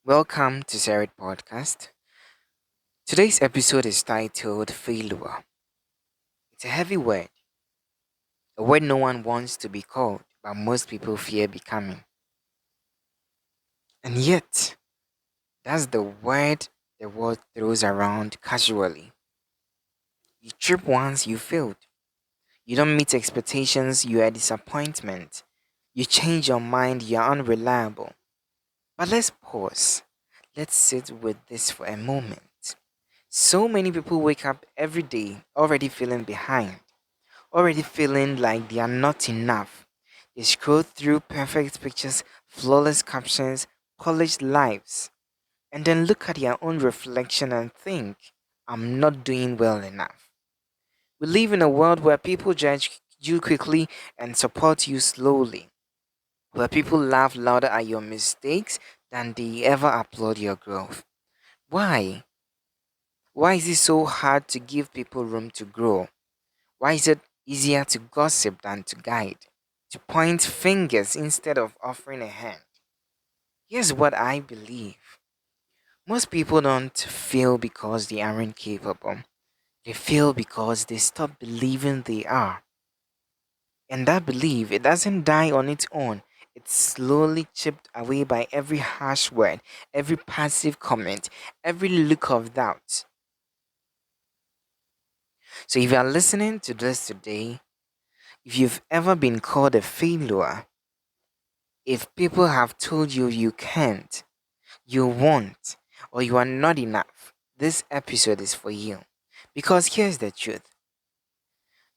Welcome to Sarit Podcast. Today's episode is titled Failure. It's a heavy word, a word no one wants to be called, but most people fear becoming. And yet, that's the word the world throws around casually. You trip once, you failed. You don't meet expectations, you are a disappointment. You change your mind, you're unreliable. But let's pause. Let's sit with this for a moment. So many people wake up every day already feeling behind, already feeling like they are not enough. They scroll through perfect pictures, flawless captions, polished lives, and then look at their own reflection and think, I'm not doing well enough. We live in a world where people judge you quickly and support you slowly, where people laugh louder at your mistakes than they ever applaud your growth. Why? Why is it so hard to give people room to grow? Why is it easier to gossip than to guide? To point fingers instead of offering a hand? Here's what I believe. Most people don't fail because they aren't capable. They fail because they stop believing they are. And that belief, it doesn't die on its own. It's slowly chipped away by every harsh word, every passive comment, every look of doubt. So if you are listening to this today, if you've ever been called a failure, if people have told you you can't, you won't, or you are not enough, this episode is for you. Because here's the truth: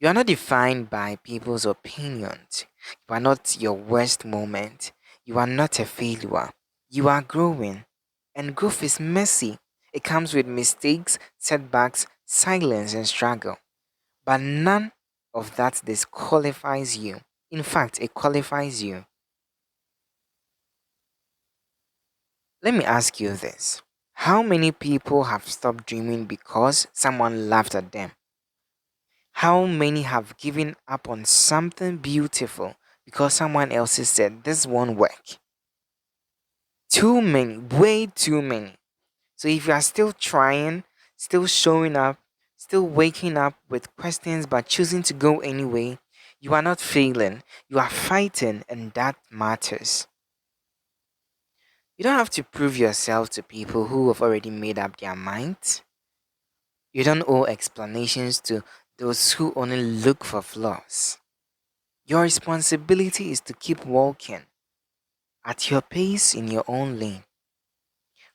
you are not defined by people's opinions, you are not your worst moment, you are not a failure, you are growing. And growth is messy, it comes with mistakes, setbacks, silence, and struggle. But none of that disqualifies you. In fact, it qualifies you. Let me ask you this. How many people have stopped dreaming because someone laughed at them? How many have given up on something beautiful because someone else said this won't work? Too many, way too many. So if you are still trying, still showing up, still waking up with questions but choosing to go anyway, you are not failing. You are fighting, and that matters. You don't have to prove yourself to people who have already made up their minds. You don't owe explanations to those who only look for flaws. Your responsibility is to keep walking at your pace in your own lane.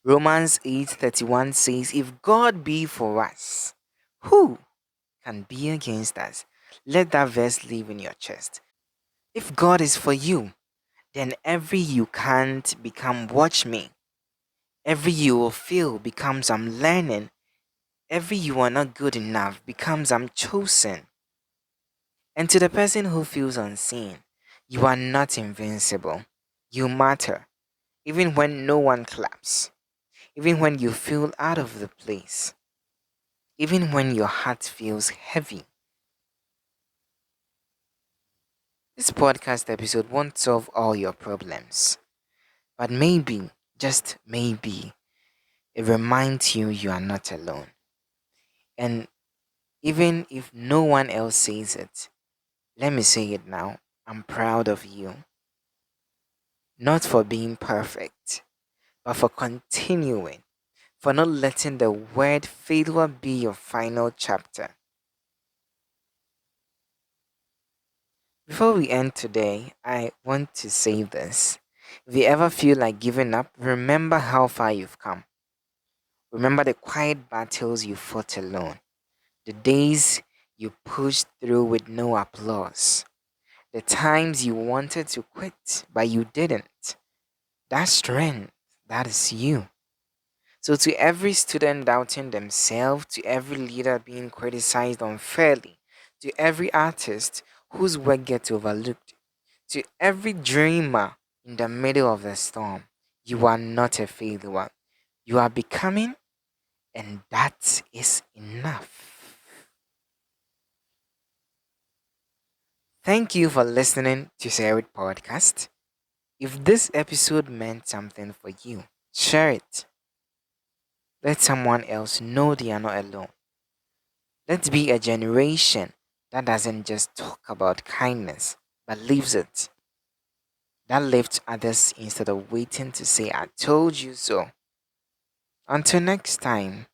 Romans 8:31 says, If God be for us, who can be against us? Let that verse live in your chest. If God is for you, then every you can't become watch me. Every you will feel becomes I'm learning. Every you are not good enough becomes I'm chosen. And to the person who feels unseen, you are not invincible. You matter, even when no one claps, even when you feel out of the place, even when your heart feels heavy. This podcast episode won't solve all your problems, but maybe, just maybe, it reminds you you are not alone. And even if no one else says it, let me say it now. I'm proud of you. Not for being perfect, but for continuing, for not letting the word failure be your final chapter. Before we end today, I want to say this. If you ever feel like giving up, remember how far you've come. Remember the quiet battles you fought alone, the days you pushed through with no applause, the times you wanted to quit but you didn't. That strength, that is you. So, to every student doubting themselves, to every leader being criticized unfairly, to every artist whose work gets overlooked, to every dreamer in the middle of the storm, you are not a failure. You are becoming, and that is enough. Thank you for listening to Sarah Podcast. If this episode meant something for you, Share it. Let someone else know they are not alone. Let's be a generation that doesn't just talk about kindness, but lives it. That lifts others instead of waiting to say, I told you so. Until next time,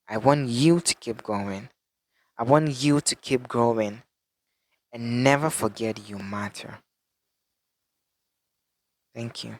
I want you to keep going. I want you to keep growing and never forget you matter. Thank you.